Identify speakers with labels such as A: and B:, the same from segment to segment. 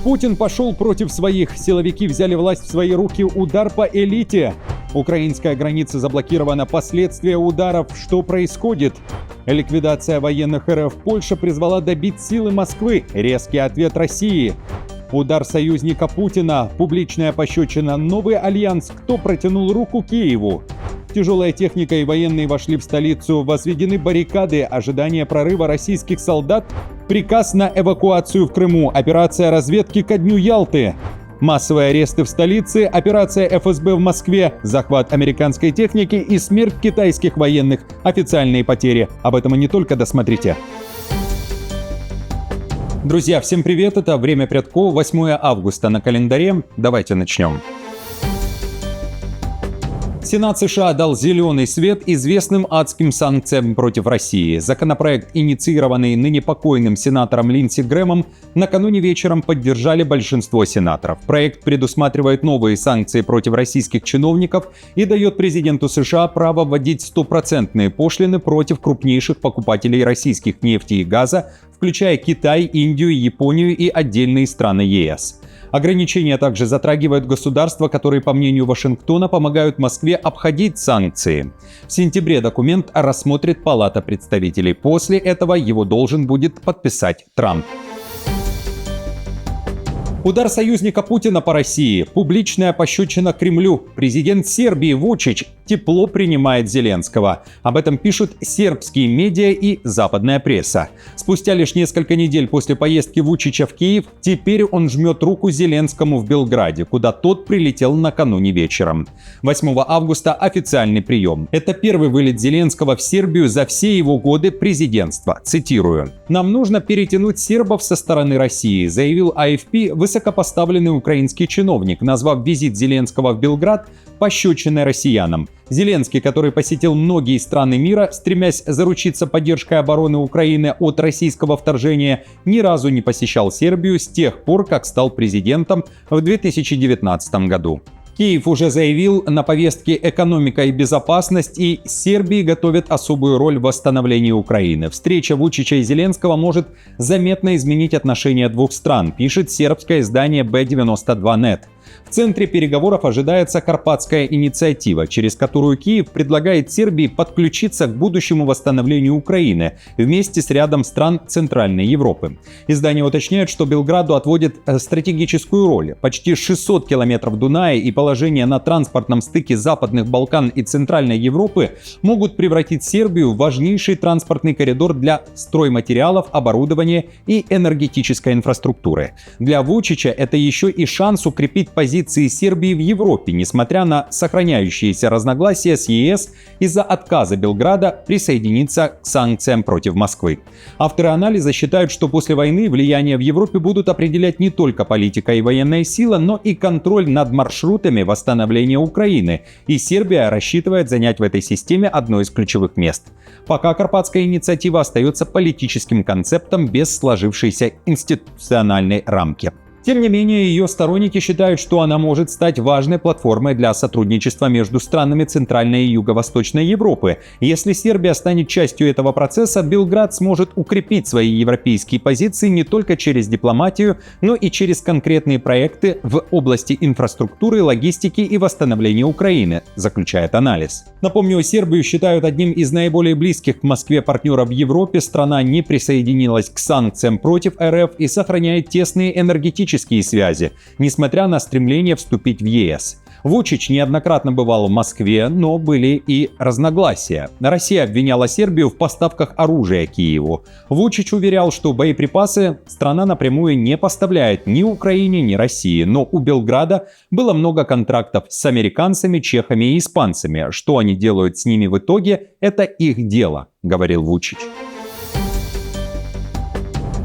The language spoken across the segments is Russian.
A: Путин пошел против своих. Силовики взяли власть в свои руки. Удар по элите. Украинская граница заблокирована. Последствия ударов. Что происходит? Ликвидация военных РФ. Польша призвала добить силы Москвы. Резкий ответ России. Удар союзника Путина. Публичная пощечина. Новый альянс. Кто протянул руку Киеву? Тяжелая техника и военные вошли в столицу. Возведены баррикады. Ожидание прорыва российских солдат. Приказ на эвакуацию в Крыму. Операция разведки ко дню Ялты. Массовые аресты в столице. Операция ФСБ в Москве. Захват американской техники и смерть китайских военных. Официальные потери. Об этом и не только. Досмотрите. Друзья, всем привет. Это «Время Прядкова». 8 августа на календаре. Давайте начнем. Сенат США дал зеленый свет известным адским санкциям против России. Законопроект, инициированный ныне покойным сенатором Линдси Грэмом, накануне вечером поддержали большинство сенаторов. Проект предусматривает новые санкции против российских чиновников и дает президенту США право вводить стопроцентные пошлины против крупнейших покупателей российских нефти и газа, включая Китай, Индию, Японию и отдельные страны ЕС. Ограничения также затрагивают государства, которые, по мнению Вашингтона, помогают Москве обходить санкции. В сентябре документ рассмотрит Палата представителей. После этого его должен будет подписать Трамп. Удар союзника Путина по России. Публичная пощечина Кремлю. Президент Сербии Вучич тепло принимает Зеленского. Об этом пишут сербские медиа и западная пресса. Спустя лишь несколько недель после поездки Вучича в Киев, теперь он жмет руку Зеленскому в Белграде, куда тот прилетел накануне вечером. 8 августа официальный прием. Это первый вылет Зеленского в Сербию за все его годы президентства. Цитирую. «Нам нужно перетянуть сербов со стороны России», заявил AFP высокопоставленный украинский чиновник, назвав визит Зеленского в Белград пощечиной россиянам. Зеленский, который посетил многие страны мира, стремясь заручиться поддержкой обороны Украины от российского вторжения, ни разу не посещал Сербию с тех пор, как стал президентом в 2019 году. Киев уже заявил, на повестке экономика и безопасность, и Сербии готовят особую роль в восстановлении Украины. Встреча Вучича и Зеленского может заметно изменить отношения двух стран, пишет сербское издание B92net. В центре переговоров ожидается Карпатская инициатива, через которую Киев предлагает Сербии подключиться к будущему восстановлению Украины вместе с рядом стран Центральной Европы. Издание уточняет, что Белграду отводит стратегическую роль. Почти 600 километров Дуная и положение на транспортном стыке Западных Балкан и Центральной Европы могут превратить Сербию в важнейший транспортный коридор для стройматериалов, оборудования и энергетической инфраструктуры. Для Вучича это еще и шанс укрепить позиции Сербии в Европе, несмотря на сохраняющиеся разногласия с ЕС из-за отказа Белграда присоединиться к санкциям против Москвы. Авторы анализа считают, что после войны влияние в Европе будут определять не только политика и военная сила, но и контроль над маршрутами восстановления Украины, и Сербия рассчитывает занять в этой системе одно из ключевых мест. Пока Карпатская инициатива остается политическим концептом без сложившейся институциональной рамки. Тем не менее, ее сторонники считают, что она может стать важной платформой для сотрудничества между странами Центральной и Юго-Восточной Европы. Если Сербия станет частью этого процесса, Белград сможет укрепить свои европейские позиции не только через дипломатию, но и через конкретные проекты в области инфраструктуры, логистики и восстановления Украины, заключает анализ. Напомню, Сербию считают одним из наиболее близких к Москве партнеров в Европе. Страна не присоединилась к санкциям против РФ и сохраняет тесные энергетические связи, несмотря на стремление вступить в ЕС. Вучич неоднократно бывал в Москве, но были и разногласия. Россия обвиняла Сербию в поставках оружия Киеву. Вучич уверял, что боеприпасы страна напрямую не поставляет ни Украине, ни России, но у Белграда было много контрактов с американцами, чехами и испанцами. Что они делают с ними в итоге, это их дело, говорил Вучич.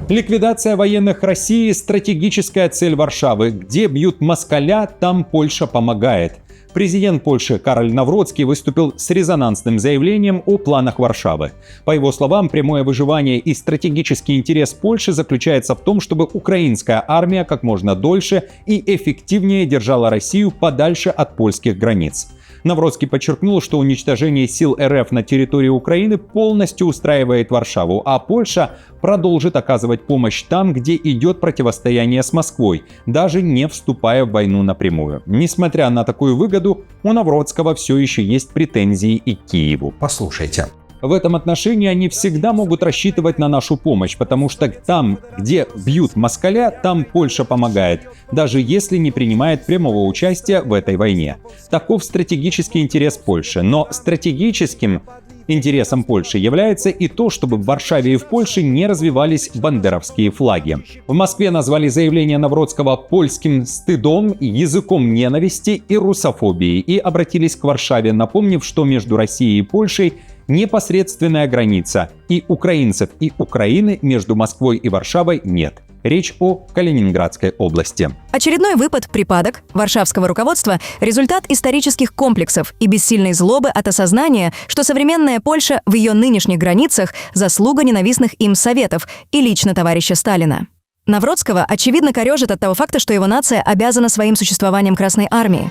A: Ликвидация военных России – стратегическая цель Варшавы. Где бьют москаля, там Польша помогает. Президент Польши Кароль Навроцкий выступил с резонансным заявлением о планах Варшавы. По его словам, прямое выживание и стратегический интерес Польши заключается в том, чтобы украинская армия как можно дольше и эффективнее держала Россию подальше от польских границ. Навроцкий подчеркнул, что уничтожение сил РФ на территории Украины полностью устраивает Варшаву, а Польша продолжит оказывать помощь там, где идет противостояние с Москвой, даже не вступая в войну напрямую. Несмотря на такую выгоду, у Навроцкого все еще есть претензии и к Киеву. Послушайте. В этом отношении они всегда могут рассчитывать на нашу помощь, потому что там, где бьют москаля, там Польша помогает, даже если не принимает прямого участия в этой войне. Таков стратегический интерес Польши. Но стратегическим интересом Польши является и то, чтобы в Варшаве и в Польше не развивались бандеровские флаги. В Москве назвали заявление Навроцкого польским стыдом, языком ненависти и русофобии и обратились к Варшаве, напомнив, что между Россией и Польшей непосредственная граница, и украинцев, и Украины между Москвой и Варшавой нет. Речь о Калининградской области.
B: Очередной выпад, припадок варшавского руководства – результат исторических комплексов и бессильной злобы от осознания, что современная Польша в ее нынешних границах – заслуга ненавистных им советов и лично товарища Сталина. Навроцкого, очевидно, корежит от того факта, что его нация обязана своим существованием Красной Армии.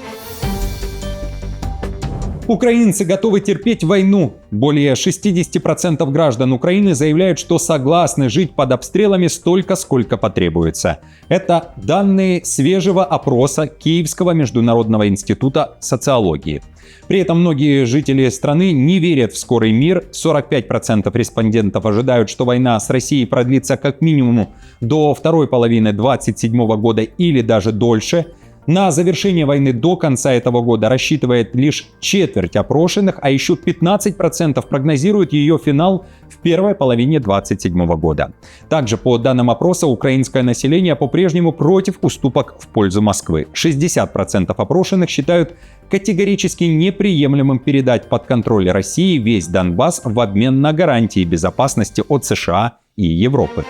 A: Украинцы готовы терпеть войну. Более 60% граждан Украины заявляют, что согласны жить под обстрелами столько, сколько потребуется. Это данные свежего опроса Киевского международного института социологии. При этом многие жители страны не верят в скорый мир. 45% респондентов ожидают, что война с Россией продлится как минимум до второй половины 2027 года или даже дольше. На завершение войны до конца этого года рассчитывает лишь четверть опрошенных, а еще 15% прогнозируют ее финал в первой половине 2027 года. Также, по данным опроса, украинское население по-прежнему против уступок в пользу Москвы. 60% опрошенных считают категорически неприемлемым передать под контроль России весь Донбасс в обмен на гарантии безопасности от США и Европы.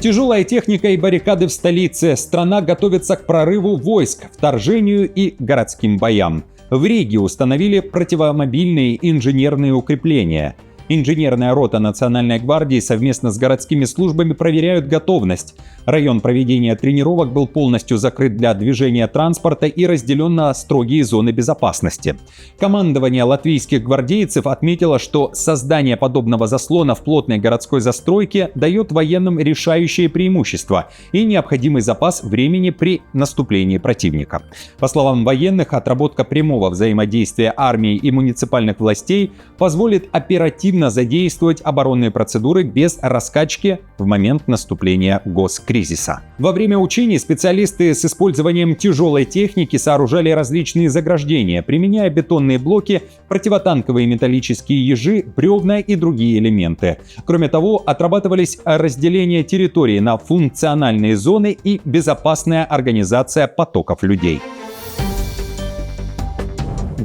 A: Тяжелая техника и баррикады в столице. Страна готовится к прорыву войск, вторжению и городским боям. В Риге установили противомобильные инженерные укрепления. Инженерная рота Национальной гвардии совместно с городскими службами проверяют готовность. Район проведения тренировок был полностью закрыт для движения транспорта и разделен на строгие зоны безопасности. Командование латвийских гвардейцев отметило, что создание подобного заслона в плотной городской застройке дает военным решающее преимущество и необходимый запас времени при наступлении противника. По словам военных, отработка прямого взаимодействия армии и муниципальных властей позволит оперативно задействовать оборонные процедуры без раскачки в момент наступления госкризиса. Во время учений специалисты с использованием тяжелой техники сооружали различные заграждения, применяя бетонные блоки, противотанковые металлические ежи, бревна и другие элементы. Кроме того, отрабатывались разделение территории на функциональные зоны и безопасная организация потоков людей.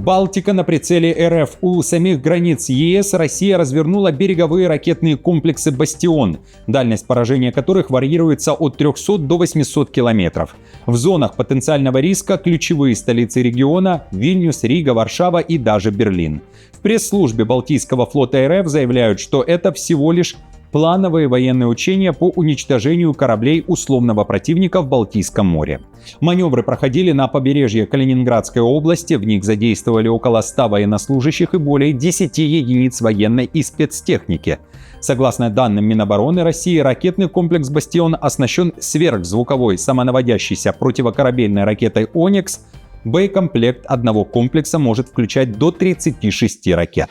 A: Балтика на прицеле РФ. У самих границ ЕС Россия развернула береговые ракетные комплексы «Бастион», дальность поражения которых варьируется от 300 до 800 километров. В зонах потенциального риска ключевые столицы региона – Вильнюс, Рига, Варшава и даже Берлин. В пресс-службе Балтийского флота РФ заявляют, что это всего лишь плановые военные учения по уничтожению кораблей условного противника в Балтийском море. Маневры проходили на побережье Калининградской области, в них задействовали около 100 военнослужащих и более 10 единиц военной и спецтехники. Согласно данным Минобороны России, ракетный комплекс «Бастион» оснащен сверхзвуковой самонаводящейся противокорабельной ракетой «Оникс». Боекомплект одного комплекса может включать до 36 ракет.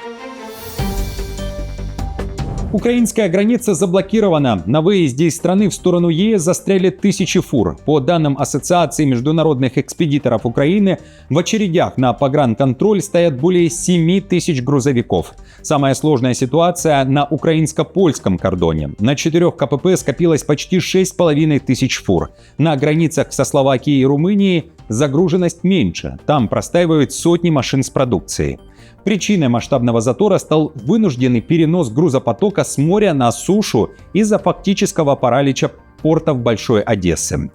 A: Украинская граница заблокирована. На выезде из страны в сторону ЕС застряли тысячи фур. По данным Ассоциации международных экспедиторов Украины, в очередях на погранконтроль стоят более 7 тысяч грузовиков. Самая сложная ситуация на украинско-польском кордоне. На 4 КПП скопилось почти 6,5 тысяч фур. На границах со Словакией и Румынией загруженность меньше. Там простаивают сотни машин с продукцией. Причиной масштабного затора стал вынужденный перенос грузопотока с моря на сушу из-за фактического паралича портов Большой Одессы.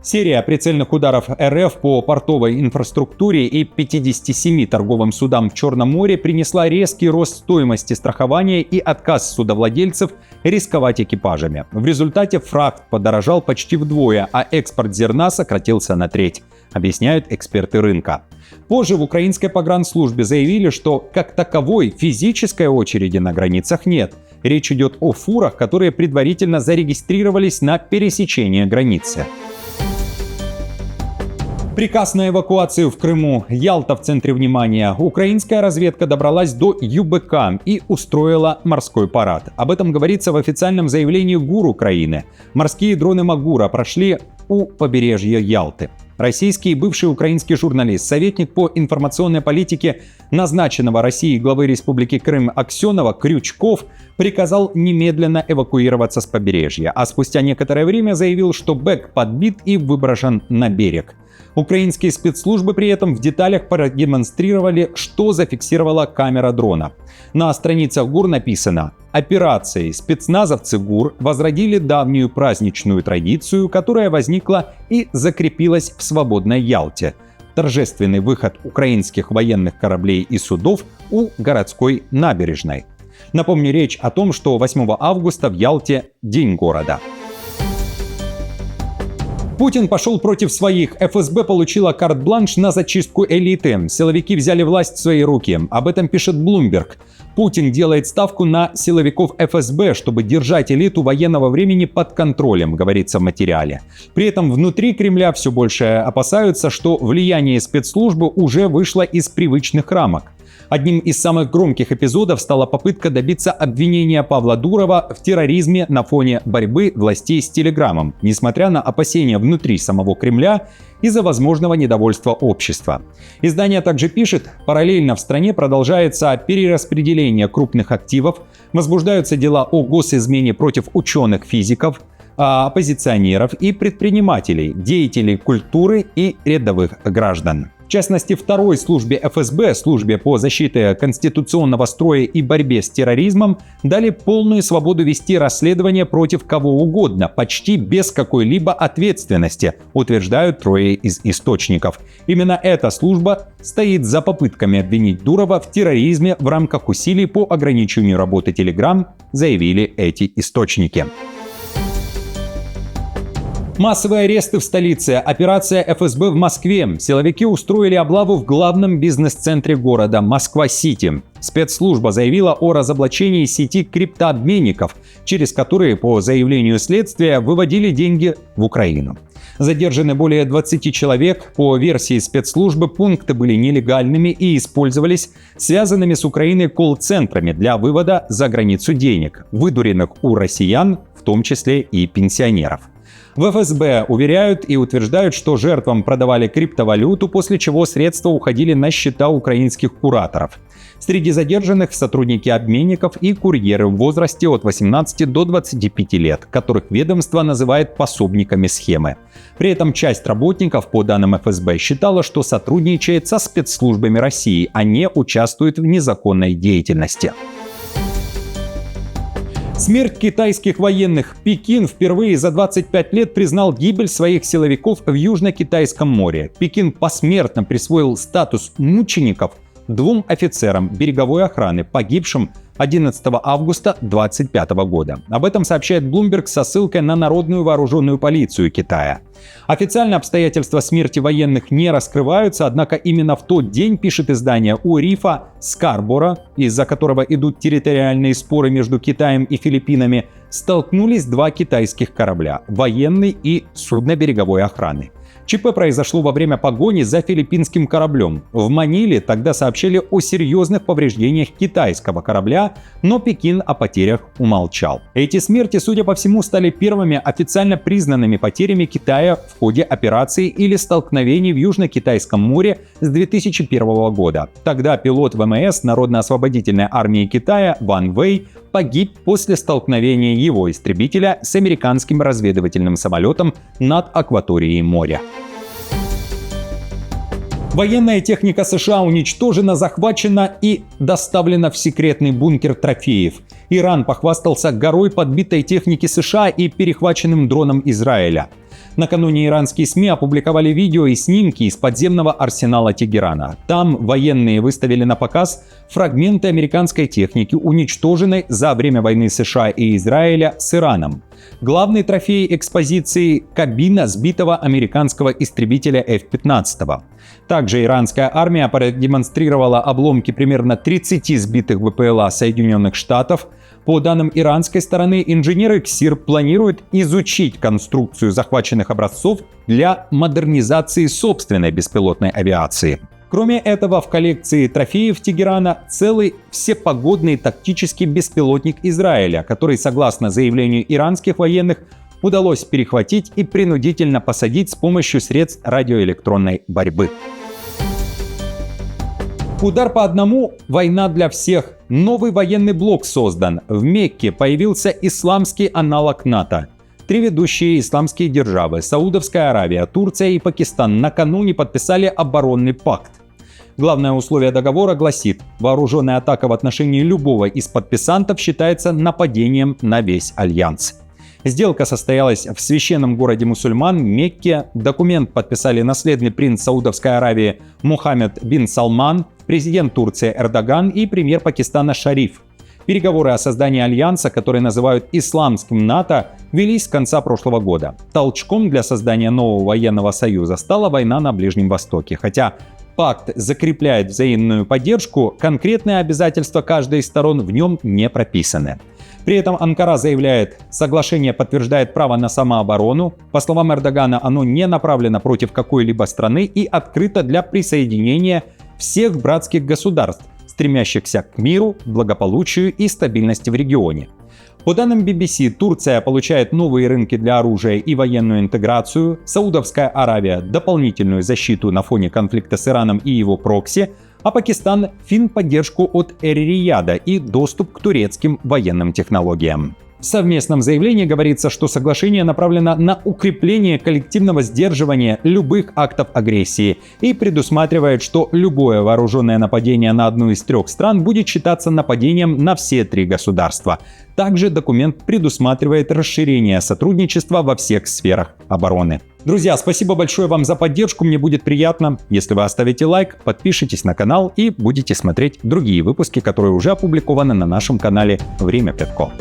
A: Серия прицельных ударов РФ по портовой инфраструктуре и 57 торговым судам в Черном море принесла резкий рост стоимости страхования и отказ судовладельцев рисковать экипажами. В результате фрахт подорожал почти вдвое, а экспорт зерна сократился на треть, объясняют эксперты рынка. Позже в украинской погранслужбе заявили, что как таковой физической очереди на границах нет. Речь идет о фурах, которые предварительно зарегистрировались на пересечении границы. Приказ на эвакуацию в Крыму. Ялта в центре внимания. Украинская разведка добралась до ЮБК и устроила морской парад. Об этом говорится в официальном заявлении ГУР Украины. Морские дроны Магура прошли у побережья Ялты. Российский бывший украинский журналист, советник по информационной политике назначенного Россией главы Республики Крым Аксенова Крючков приказал немедленно эвакуироваться с побережья, а спустя некоторое время заявил, что БЭК подбит и выброшен на берег. Украинские спецслужбы при этом в деталях продемонстрировали, что зафиксировала камера дрона. На страницах ГУР написано: операцией спецназовцы ГУР возродили давнюю праздничную традицию, которая возникла и закрепилась в свободной Ялте. Торжественный выход украинских военных кораблей и судов у городской набережной. Напомню, речь о том, что 8 августа в Ялте День города. Путин пошел против своих. ФСБ получила карт-бланш на зачистку элиты. Силовики взяли власть в свои руки. Об этом пишет Bloomberg. Путин делает ставку на силовиков ФСБ, чтобы держать элиту военного времени под контролем, говорится в материале. При этом внутри Кремля все больше опасаются, что влияние спецслужбы уже вышло из привычных рамок. Одним из самых громких эпизодов стала попытка добиться обвинения Павла Дурова в терроризме на фоне борьбы властей с Телеграмом, несмотря на опасения внутри самого Кремля из-за возможного недовольства общества. Издание также пишет, параллельно в стране продолжается перераспределение крупных активов, возбуждаются дела о госизмене против ученых-физиков, оппозиционеров и предпринимателей, деятелей культуры и рядовых граждан. В частности, второй службе ФСБ, службе по защите конституционного строя и борьбе с терроризмом, дали полную свободу вести расследование против кого угодно, почти без какой-либо ответственности, утверждают трое из источников. Именно эта служба стоит за попытками обвинить Дурова в терроризме в рамках усилий по ограничению работы Telegram, заявили эти источники. Массовые аресты в столице. Операция ФСБ в Москве. Силовики устроили облаву в главном бизнес-центре города – Москва-Сити. Спецслужба заявила о разоблачении сети криптообменников, через которые, по заявлению следствия, выводили деньги в Украину. Задержаны более 20 человек. По версии спецслужбы, пункты были нелегальными и использовались связанными с Украиной колл-центрами для вывода за границу денег, выдуренных у россиян, в том числе и пенсионеров. В ФСБ уверяют и утверждают, что жертвам продавали криптовалюту, после чего средства уходили на счета украинских кураторов. Среди задержанных сотрудники обменников и курьеры в возрасте от 18 до 25 лет, которых ведомство называет пособниками схемы. При этом часть работников, по данным ФСБ, считала, что сотрудничает со спецслужбами России, а не участвует в незаконной деятельности. Смерть китайских военных. Пекин впервые за 25 лет признал гибель своих силовиков в Южно-Китайском море. Пекин посмертно присвоил статус мучеников двум офицерам береговой охраны, погибшим 11 августа 2025 года. Об этом сообщает Bloomberg со ссылкой на Народную вооруженную полицию Китая. Официально обстоятельства смерти военных не раскрываются, однако именно в тот день, пишет издание, у рифа Скарборо, из-за которого идут территориальные споры между Китаем и Филиппинами, столкнулись два китайских корабля – военный и судно береговой охраны. ЧП произошло во время погони за филиппинским кораблем. В Маниле тогда сообщили о серьезных повреждениях китайского корабля, но Пекин о потерях умолчал. Эти смерти, судя по всему, стали первыми официально признанными потерями Китая в ходе операций или столкновений в Южно-Китайском море с 2001 года. Тогда пилот ВМС Народно-освободительной армии Китая Ван Вэй погиб после столкновения его истребителя с американским разведывательным самолетом над акваторией моря. Военная техника США уничтожена, захвачена и доставлена в секретный бункер трофеев. Иран похвастался горой подбитой техники США и перехваченным дроном Израиля. Накануне иранские СМИ опубликовали видео и снимки из подземного арсенала Тегерана. Там военные выставили на показ фрагменты американской техники, уничтоженной за время войны США и Израиля с Ираном. Главный трофей экспозиции – кабина сбитого американского истребителя F-15. Также иранская армия продемонстрировала обломки примерно 30 сбитых БПЛА Соединенных Штатов. По данным иранской стороны, инженеры КСИР планируют изучить конструкцию захваченных образцов для модернизации собственной беспилотной авиации. Кроме этого, в коллекции трофеев Тегерана целый всепогодный тактический беспилотник Израиля, который, согласно заявлению иранских военных, удалось перехватить и принудительно посадить с помощью средств радиоэлектронной борьбы. Удар по одному – война для всех. Новый военный блок создан. В Мекке появился исламский аналог НАТО. Три ведущие исламские державы – Саудовская Аравия, Турция и Пакистан – накануне подписали оборонный пакт. Главное условие договора гласит: вооруженная атака в отношении любого из подписантов считается нападением на весь альянс. Сделка состоялась в священном городе мусульман Мекке. Документ подписали наследный принц Саудовской Аравии Мухаммед бин Салман, президент Турции Эрдоган и премьер Пакистана Шариф. Переговоры о создании альянса, который называют исламским НАТО, велись с конца прошлого года. Толчком для создания нового военного союза стала война на Ближнем Востоке. Хотя пакт закрепляет взаимную поддержку, конкретные обязательства каждой из сторон в нем не прописаны. При этом Анкара заявляет, соглашение подтверждает право на самооборону. По словам Эрдогана, оно не направлено против какой-либо страны и открыто для присоединения всех братских государств, стремящихся к миру, благополучию и стабильности в регионе. По данным BBC, Турция получает новые рынки для оружия и военную интеграцию, Саудовская Аравия – дополнительную защиту на фоне конфликта с Ираном и его прокси, а Пакистан – финподдержку от Эр-Рияда и доступ к турецким военным технологиям. В совместном заявлении говорится, что соглашение направлено на укрепление коллективного сдерживания любых актов агрессии и предусматривает, что любое вооруженное нападение на одну из трех стран будет считаться нападением на все три государства. Также документ предусматривает расширение сотрудничества во всех сферах обороны. Друзья, спасибо большое вам за поддержку, мне будет приятно, если вы оставите лайк, подпишитесь на канал и будете смотреть другие выпуски, которые уже опубликованы на нашем канале «Время Пятко».